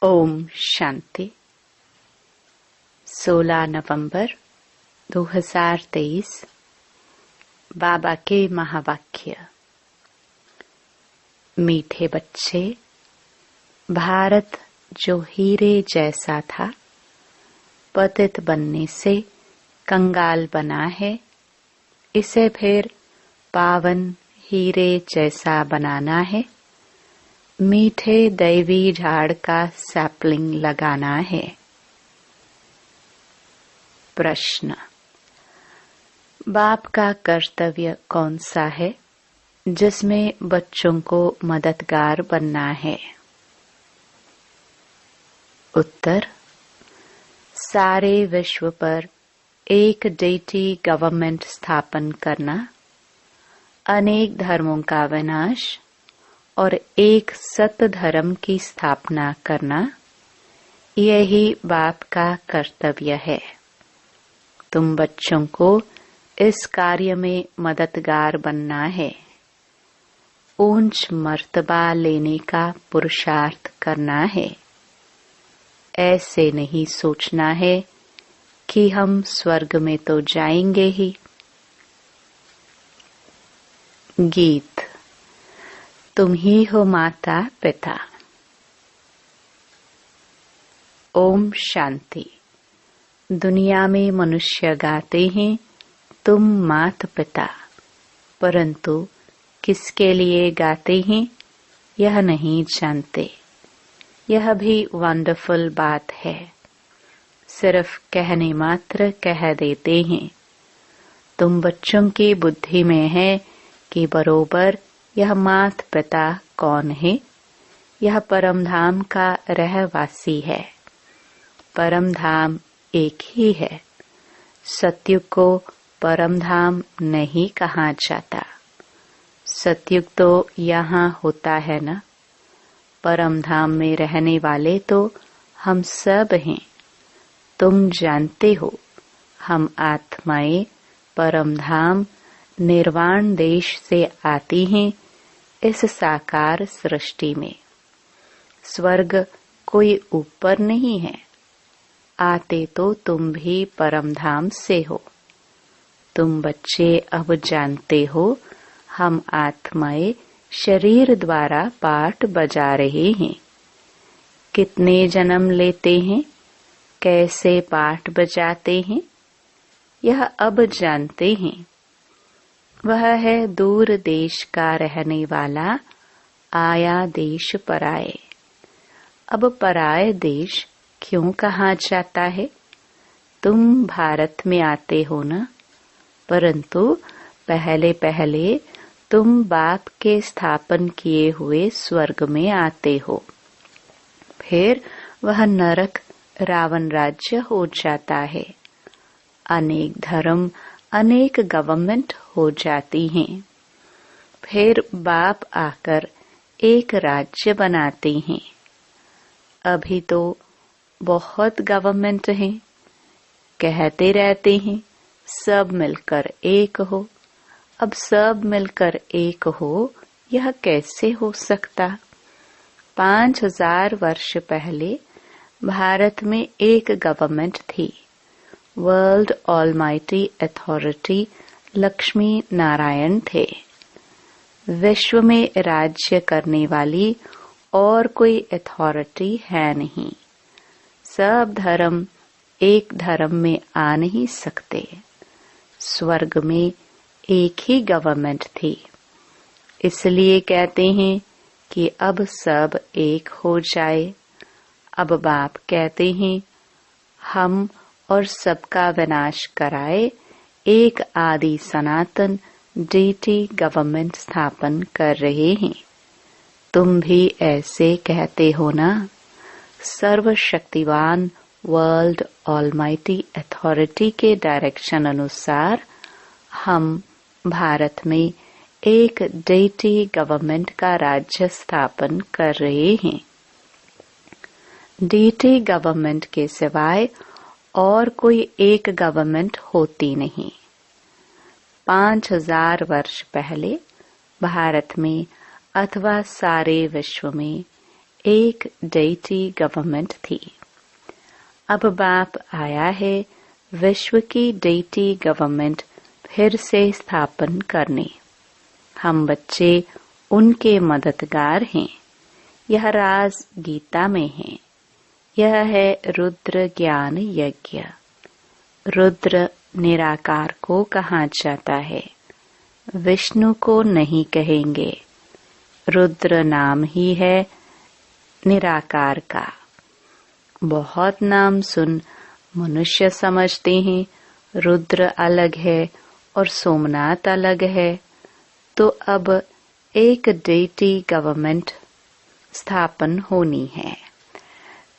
ओम शांति। 16 नवंबर 2023 बाबा के महावाक्य। मीठे बच्चे, भारत जो हीरे जैसा था, पतित बनने से कंगाल बना है, इसे फिर पावन हीरे जैसा बनाना है। मीठे दैवी झाड़ का सैपलिंग लगाना है। प्रश्न: बाप का कर्तव्य कौन सा है जिसमें बच्चों को मददगार बनना है? उत्तर: सारे विश्व पर एक डेटी गवर्नमेंट स्थापन करना, अनेक धर्मों का विनाश और एक सत्य धर्म की स्थापना करना, यही बाप का कर्तव्य है। तुम बच्चों को इस कार्य में मददगार बनना है। ऊंच मर्तबा लेने का पुरुषार्थ करना है। ऐसे नहीं सोचना है कि हम स्वर्ग में तो जाएंगे ही। गीत। तुम ही हो माता पिता। ओम शांति। दुनिया में मनुष्य गाते हैं तुम माता पिता, परंतु किसके लिए गाते हैं यह नहीं जानते। यह भी वंडरफुल बात है। सिर्फ कहने मात्र कह देते हैं। तुम बच्चों की बुद्धि में है कि बरोबर यह माता पिता कौन है। यह परम धाम का रहवासी है। परम धाम एक ही है। सतयुग को परम धाम नहीं कहा जाता। सतयुग तो यहाँ होता है ना। परम धाम में रहने वाले तो हम सब हैं। तुम जानते हो, हम आत्माएं परम धाम निर्वाण देश से आती हैं। इस साकार सृष्टि में स्वर्ग कोई ऊपर नहीं है। आते तो तुम भी परम धाम से हो। तुम बच्चे अब जानते हो, हम आत्माएं शरीर द्वारा पाठ बजा रहे हैं। कितने जन्म लेते हैं, कैसे पाठ बजाते हैं, यह अब जानते हैं। वह है दूर देश का रहने वाला, आया देश पराए। अब पराए देश क्यों कहा जाता है? तुम भारत में आते हो ना, परंतु पहले पहले तुम बाप के स्थापन किए हुए स्वर्ग में आते हो। फिर वह नरक रावण राज्य हो जाता है। अनेक धर्म, अनेक गवर्नमेंट हो जाती हैं। फिर बाप आकर एक राज्य बनाते हैं। अभी तो बहुत गवर्नमेंट हैं। कहते रहते हैं सब मिलकर एक हो। अब सब मिलकर एक हो, यह कैसे हो सकता? 5000 वर्ष पहले भारत में एक गवर्नमेंट थी। World almighty authority Lakshmi Narayan थे। विश्व में राज्य करने वाली और कोई अथॉरिटी है नहीं। सब धर्म एक धर्म में आ नहीं सकते। स्वर्ग में एक ही गवर्नमेंट थी। इसलिए कहते हैं कि अब सब एक हो जाए। अब बाप कहते हैं हम और सबका विनाश कराए एक आदि सनातन डेटी गवर्नमेंट स्थापन कर रहे हैं। तुम भी ऐसे कहते हो ना। सर्वशक्तिवान वर्ल्ड ऑलमाइटी अथॉरिटी के डायरेक्शन अनुसार हम भारत में एक डेटी गवर्नमेंट का राज्य स्थापन कर रहे हैं। डेटी गवर्नमेंट के सिवाय और कोई एक गवर्नमेंट होती नहीं। 5000 वर्ष पहले भारत में अथवा सारे विश्व में एक डेटी गवर्नमेंट थी। अब बाप आया है विश्व की डेटी गवर्नमेंट फिर से स्थापन करने। हम बच्चे उनके मददगार हैं। यह राज गीता में है। यह है रुद्र ज्ञान यज्ञ। रुद्र निराकार को कहा जाता है, विष्णु को नहीं कहेंगे। रुद्र नाम ही है निराकार का। बहुत नाम सुन मनुष्य समझते हैं रुद्र अलग है और सोमनाथ अलग है। तो अब एक डेटी गवर्नमेंट स्थापन होनी है।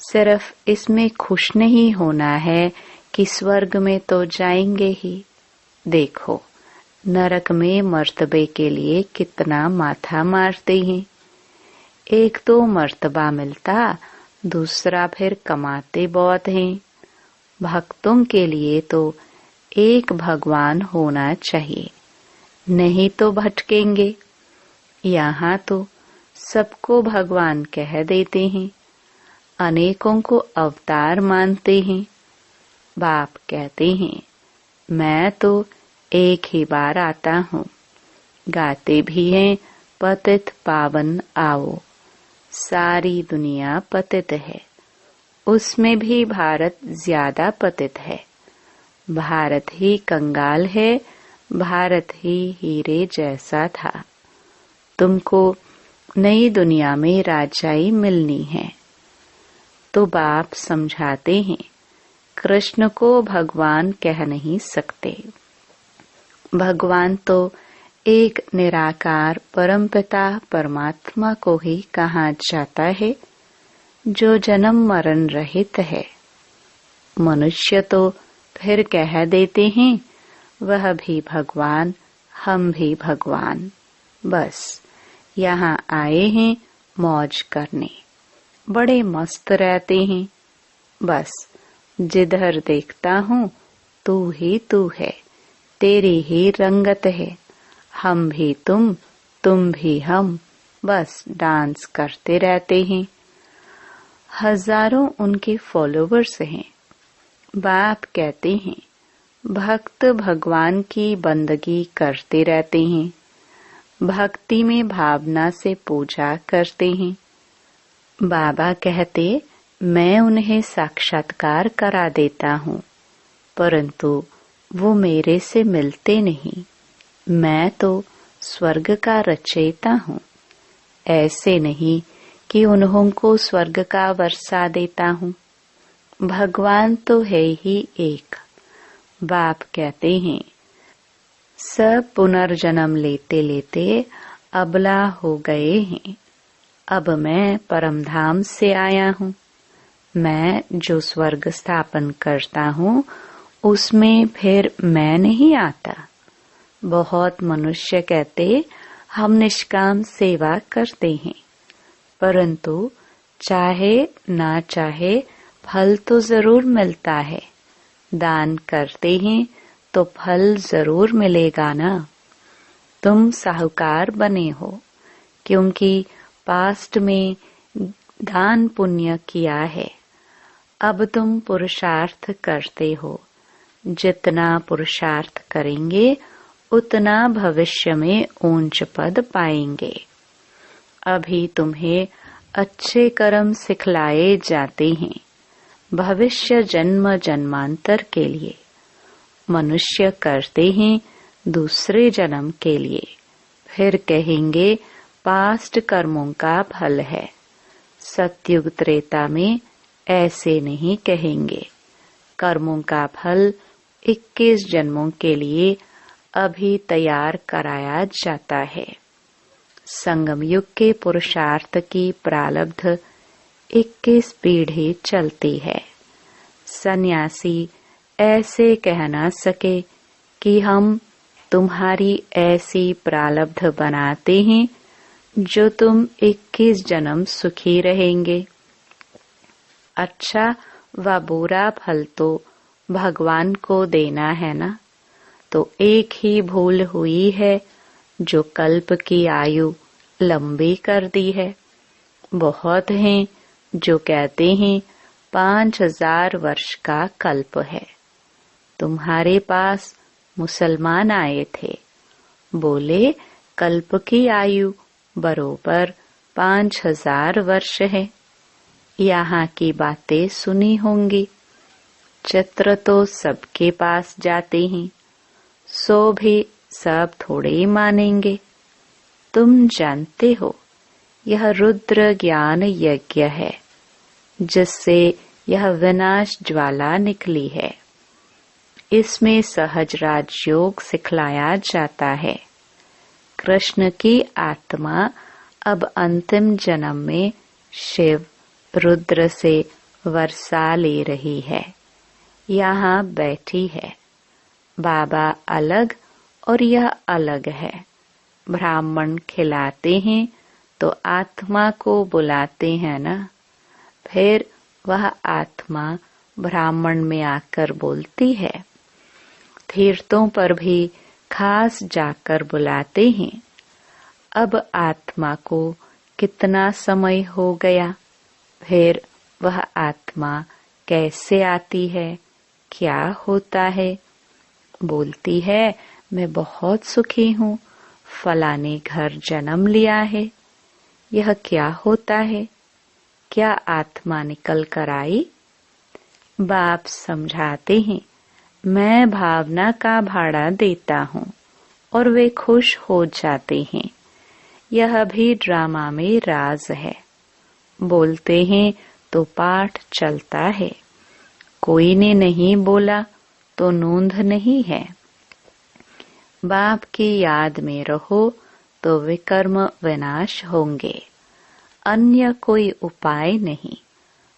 सिर्फ इसमें खुश नहीं होना है कि स्वर्ग में तो जाएंगे ही। देखो नरक में मर्तबे के लिए कितना माथा मारते हैं। एक तो मर्तबा मिलता, दूसरा फिर कमाते बहुत हैं। भक्तों के लिए तो एक भगवान होना चाहिए, नहीं तो भटकेंगे। यहाँ तो सबको भगवान कह देते हैं, अनेकों को अवतार मानते हैं। बाप कहते हैं मैं तो एक ही बार आता हूँ। गाते भी हैं पतित पावन आओ। सारी दुनिया पतित है, उसमें भी भारत ज्यादा पतित है। भारत ही कंगाल है, भारत ही हीरे जैसा था। तुमको नई दुनिया में राजाई मिलनी है। तो बाप समझाते हैं कृष्ण को भगवान कह नहीं सकते। भगवान तो एक निराकार परमपिता परमात्मा को ही कहा जाता है, जो जन्म मरण रहित है। मनुष्य तो फिर कह देते हैं वह भी भगवान, हम भी भगवान। बस यहाँ आए हैं मौज करने, बड़े मस्त रहते हैं। बस जिधर देखता हूँ तू ही तू है, तेरी ही रंगत है। हम भी तुम भी हम, बस डांस करते रहते हैं। हजारों उनके फॉलोवर्स हैं। बाप कहते हैं भक्त भगवान की बंदगी करते रहते हैं, भक्ति में भावना से पूजा करते हैं। बाबा कहते मैं उन्हें साक्षात्कार करा देता हूँ, परंतु वो मेरे से मिलते नहीं। मैं तो स्वर्ग का रचयिता हूँ। ऐसे नहीं कि उन्हों को स्वर्ग का वर्षा देता हूँ। भगवान तो है ही एक। बाप कहते हैं सब पुनर्जन्म लेते लेते अबला हो गए हैं। अब मैं परमधाम से आया हूँ। मैं जो स्वर्ग स्थापन करता हूँ उसमें फिर मैं नहीं आता। बहुत मनुष्य कहते हम निष्काम सेवा करते हैं, परंतु चाहे ना चाहे फल तो जरूर मिलता है। दान करते हैं तो फल जरूर मिलेगा ना। तुम साहूकार बने हो क्योंकि पास्ट में दान पुण्य किया है। अब तुम पुरुषार्थ करते हो। जितना पुरुषार्थ करेंगे उतना भविष्य में ऊंच पद पाएंगे। अभी तुम्हें अच्छे कर्म सिखलाए जाते हैं भविष्य जन्म जन्मांतर के लिए। मनुष्य करते हैं दूसरे जन्म के लिए, फिर कहेंगे पास्ट कर्मों का फल है। सतयुग त्रेता में ऐसे नहीं कहेंगे। कर्मों का फल 21 जन्मों के लिए अभी तैयार कराया जाता है। संगम युग के पुरुषार्थ की प्रारब्ध 21 पीढ़ी चलती है। सन्यासी ऐसे कह ना सके कि हम तुम्हारी ऐसी प्रारब्ध बनाते हैं जो तुम 21 जन्म सुखी रहेंगे। अच्छा व बुरा फल तो भगवान को देना है ना। तो एक ही भूल हुई है जो कल्प की आयु लंबी कर दी है। बहुत हैं जो कहते हैं 5000 वर्ष का कल्प है। तुम्हारे पास मुसलमान आए थे, बोले कल्प की आयु बरोबर 5000 वर्ष है। यहाँ की बातें सुनी होंगी। चित्र तो सबके पास जाते हैं, सो भी सब थोड़े ही मानेंगे। तुम जानते हो यह रुद्र ज्ञान यज्ञ है, जिससे यह विनाश ज्वाला निकली है। इसमें सहज राजयोग सिखलाया जाता है। कृष्ण की आत्मा अब अंतिम जन्म में शिव रुद्र से वर्षा ले रही है, यहाँ बैठी है। बाबा अलग और यह अलग है। ब्राह्मण खिलाते हैं तो आत्मा को बुलाते हैं ना, फिर वह आत्मा ब्राह्मण में आकर बोलती है। तीर्थों पर भी खास जाकर बुलाते हैं। अब आत्मा को कितना समय हो गया, फिर वह आत्मा कैसे आती है, क्या होता है? बोलती है मैं बहुत सुखी हूँ, फलाने घर जन्म लिया है। यह क्या होता है? क्या आत्मा निकल कर आई? बाप समझाते हैं मैं भावना का भाड़ा देता हूँ और वे खुश हो जाते हैं। यह भी ड्रामा में राज है। बोलते हैं तो पाठ चलता है, कोई ने नहीं बोला तो नोंद नहीं है। बाप की याद में रहो तो विकर्म विनाश होंगे, अन्य कोई उपाय नहीं।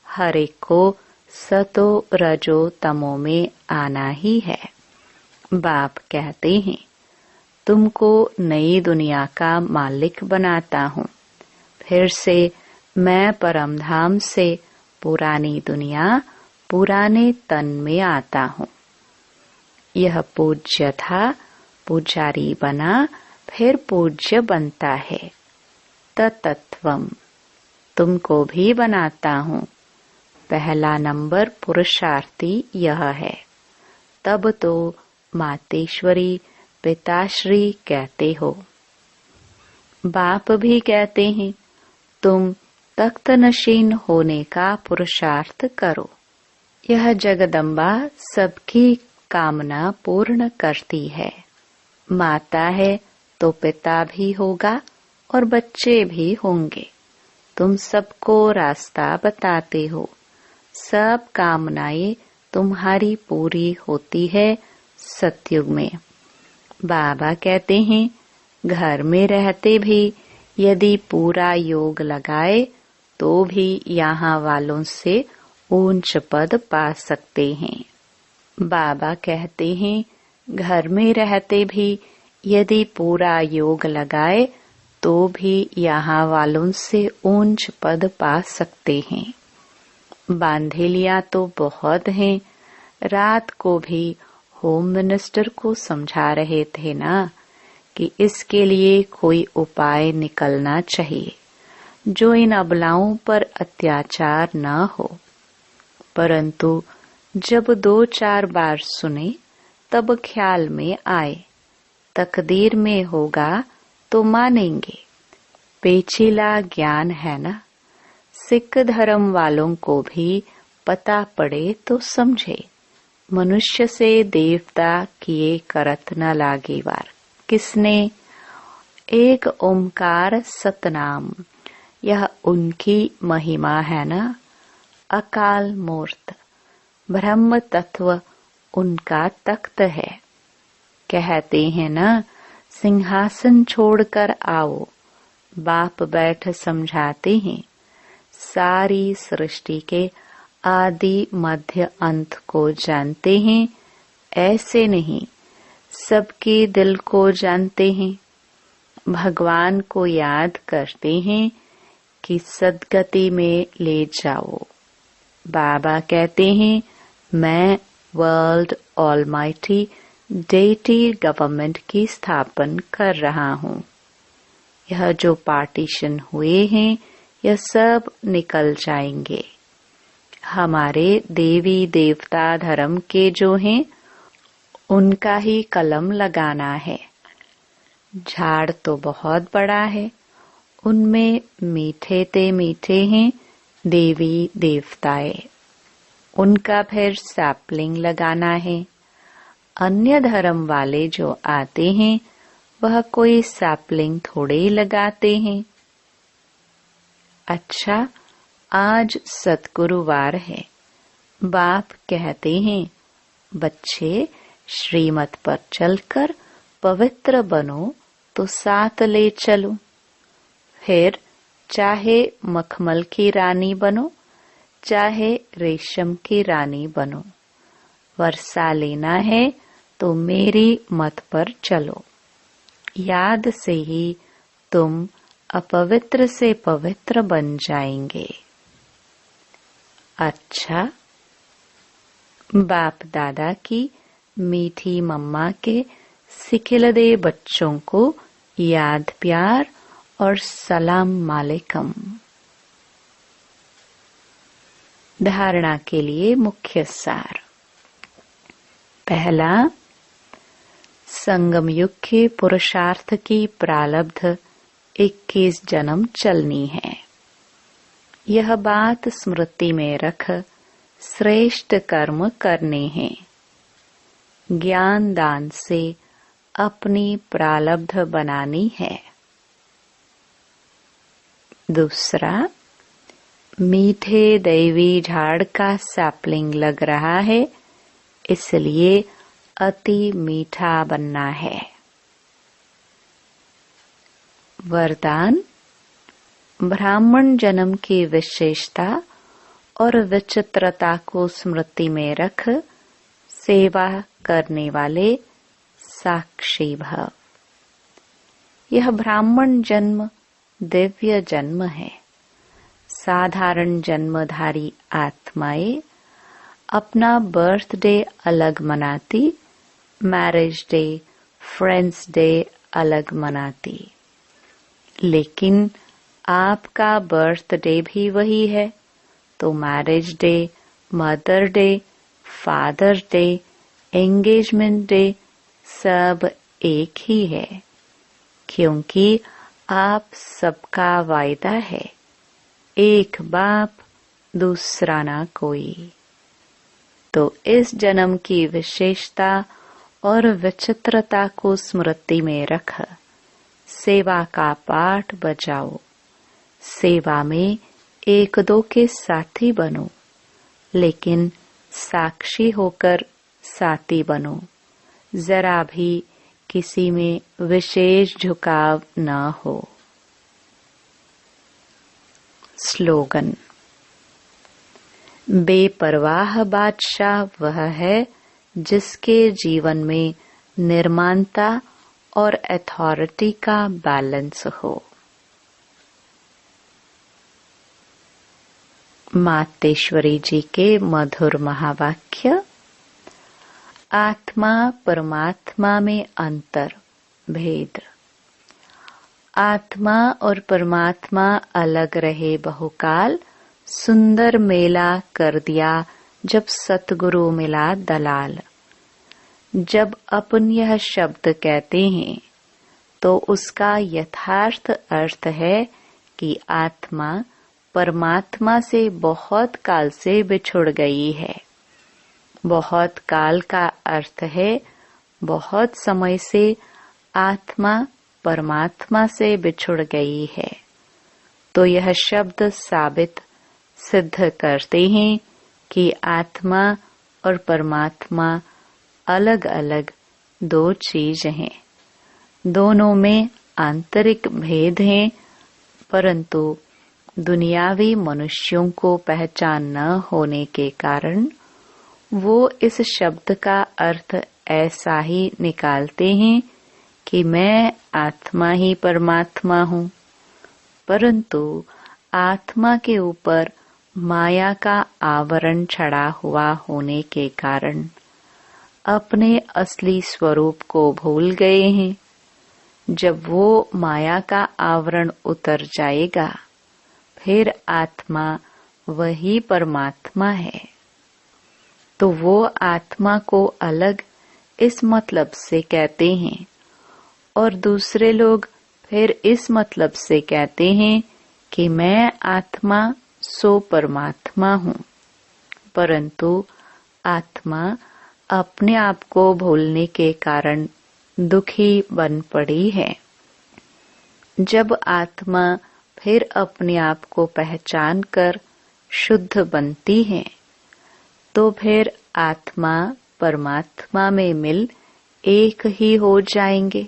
हर एक को सतो रजो तमो में आना ही है। बाप कहते हैं तुमको नई दुनिया का मालिक बनाता हूँ, फिर से मैं परमधाम से पुरानी दुनिया पुराने तन में आता हूँ। यह पूज्य था, पुजारी बना, फिर पूज्य बनता है। तत्त्वम तुमको भी बनाता हूँ। पहला नंबर पुरुषार्थी यह है। तब तो मातेश्वरी पिताश्री कहते हो। बाप भी कहते हैं तुम तख्त नशीन होने का पुरुषार्थ करो। यह जगदम्बा सबकी कामना पूर्ण करती है। माता है तो पिता भी होगा और बच्चे भी होंगे। तुम सबको रास्ता बताते हो। सब कामनाएं तुम्हारी पूरी होती है सतयुग में। बाबा कहते हैं घर में रहते भी यदि पूरा योग लगाए तो भी यहाँ वालों से ऊंच पद पा सकते हैं। बाबा कहते हैं घर में रहते भी यदि पूरा योग लगाए तो भी यहाँ वालों से ऊंच पद पा सकते हैं। बांधेलियां तो बहुत हैं। रात को भी होम मिनिस्टर को समझा रहे थे ना कि इसके लिए कोई उपाय निकलना चाहिए जो इन अबलाओं पर अत्याचार न हो। परंतु जब 2-4 बार सुने तब ख्याल में आए तकदीर में होगा तो मानेंगे। पेचीला ज्ञान है ना, सिख धर्म वालों को भी पता पड़े तो समझे। मनुष्य से देवता किए करत न लागे वार। किसने? एक ओमकार सतनाम, यह उनकी महिमा है ना। अकाल मूर्त ब्रह्म तत्व उनका तख्त है। कहते हैं ना सिंहासन छोड़कर आओ। बाप बैठ समझाते हैं सारी सृष्टि के आदि मध्य अंत को जानते हैं। ऐसे नहीं, सबके दिल को जानते हैं। भगवान को याद करते हैं कि सद्गति में ले जाओ। बाबा कहते हैं मैं वर्ल्ड ऑलमाइटी डेटी गवर्नमेंट की स्थापना कर रहा हूँ। यह जो पार्टीशन हुए हैं यह सब निकल जाएंगे। हमारे देवी देवता धर्म के जो हैं उनका ही कलम लगाना है। झाड़ तो बहुत बड़ा है, उनमें मीठे ते मीठे हैं देवी देवताएं, उनका फिर सैपलिंग लगाना है। अन्य धर्म वाले जो आते हैं वह कोई सैपलिंग थोड़े ही लगाते हैं। अच्छा, आज सतगुरुवार है। बाप कहते हैं बच्चे श्रीमत पर चलकर पवित्र बनो तो साथ ले चलो। फिर चाहे मखमल की रानी बनो, चाहे रेशम की रानी बनो, वर्षा लेना है तो मेरी मत पर चलो। याद से ही तुम अपवित्र से पवित्र बन जाएंगे। अच्छा, बाप दादा की मीठी मम्मा के सिखिलदे बच्चों को याद प्यार और सलाम मालिकम। धारणा के लिए मुख्य सार। पहला, संगम युग के पुरुषार्थ की प्रारब्ध 21 जन्म चलनी है। यह बात स्मृति में रख श्रेष्ठ कर्म करने हैं। ज्ञान दान से अपनी प्रारब्ध बनानी है। दूसरा, मीठे दैवी झाड़ का सैपलिंग लग रहा है, इसलिए अति मीठा बनना है। वरदान, ब्राह्मण जन्म की विशेषता और विचित्रता को स्मृति में रख सेवा करने वाले साक्षी भव। यह ब्राह्मण जन्म दिव्य जन्म है। साधारण जन्मधारी आत्माएं अपना बर्थडे अलग मनाती, मैरिज डे, फ्रेंड्स डे अलग मनाती, लेकिन आपका बर्थडे भी वही है, तो marriage day, mother day, father day, engagement day सब एक ही है, क्योंकि आप सबका वायदा है, एक बाप दूसरा ना कोई। तो इस जन्म की विशेषता और विचित्रता को स्मृति में रख सेवा का पाठ बजाओ। सेवा में एक दो के साथी बनो, लेकिन साक्षी होकर साथी बनो। जरा भी किसी में विशेष झुकाव न हो। स्लोगन, बेपरवाह बादशाह वह है जिसके जीवन में निर्माणता और अथॉरिटी का बैलेंस हो। मातेश्वरी जी के मधुर महावाक्य। आत्मा परमात्मा में अंतर भेद। आत्मा और परमात्मा अलग रहे बहुकाल, सुंदर मेला कर दिया जब सतगुरु मिला दलाल। जब अपन यह शब्द कहते हैं तो उसका यथार्थ अर्थ है कि आत्मा परमात्मा से बहुत काल से बिछुड़ गई है। बहुत काल का अर्थ है बहुत समय से आत्मा परमात्मा से बिछुड़ गई है। तो यह शब्द साबित सिद्ध करते हैं कि आत्मा और परमात्मा अलग अलग दो चीज हैं। दोनों में आंतरिक भेद हैं, परंतु दुनियावी मनुष्यों को पहचान न होने के कारण वो इस शब्द का अर्थ ऐसा ही निकालते हैं कि मैं आत्मा ही परमात्मा हूँ, परंतु आत्मा के ऊपर माया का आवरण चढ़ा हुआ होने के कारण अपने असली स्वरूप को भूल गए हैं। जब वो माया का आवरण उतर जाएगा, फिर आत्मा वही परमात्मा है। तो वो आत्मा को अलग इस मतलब से कहते हैं और दूसरे लोग फिर इस मतलब से कहते हैं कि मैं आत्मा सो परमात्मा हूँ। परंतु आत्मा अपने आप को भूलने के कारण दुखी बन पड़ी है। जब आत्मा फिर अपने आप को पहचान कर शुद्ध बनती है तो फिर आत्मा परमात्मा में मिल एक ही हो जाएंगे।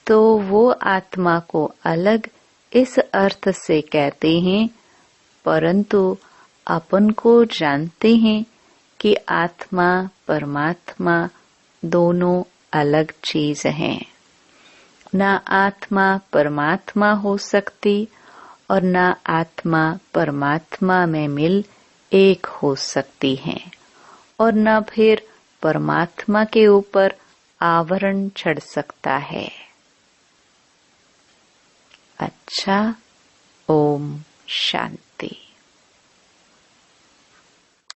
तो वो आत्मा को अलग इस अर्थ से कहते हैं, परंतु अपन को जानते हैं कि आत्मा परमात्मा दोनों अलग चीज हैं। ना आत्मा परमात्मा हो सकती और ना आत्मा परमात्मा में मिल एक हो सकती है, और न फिर परमात्मा के ऊपर आवरण चढ़ सकता है। अच्छा, ओम शांति।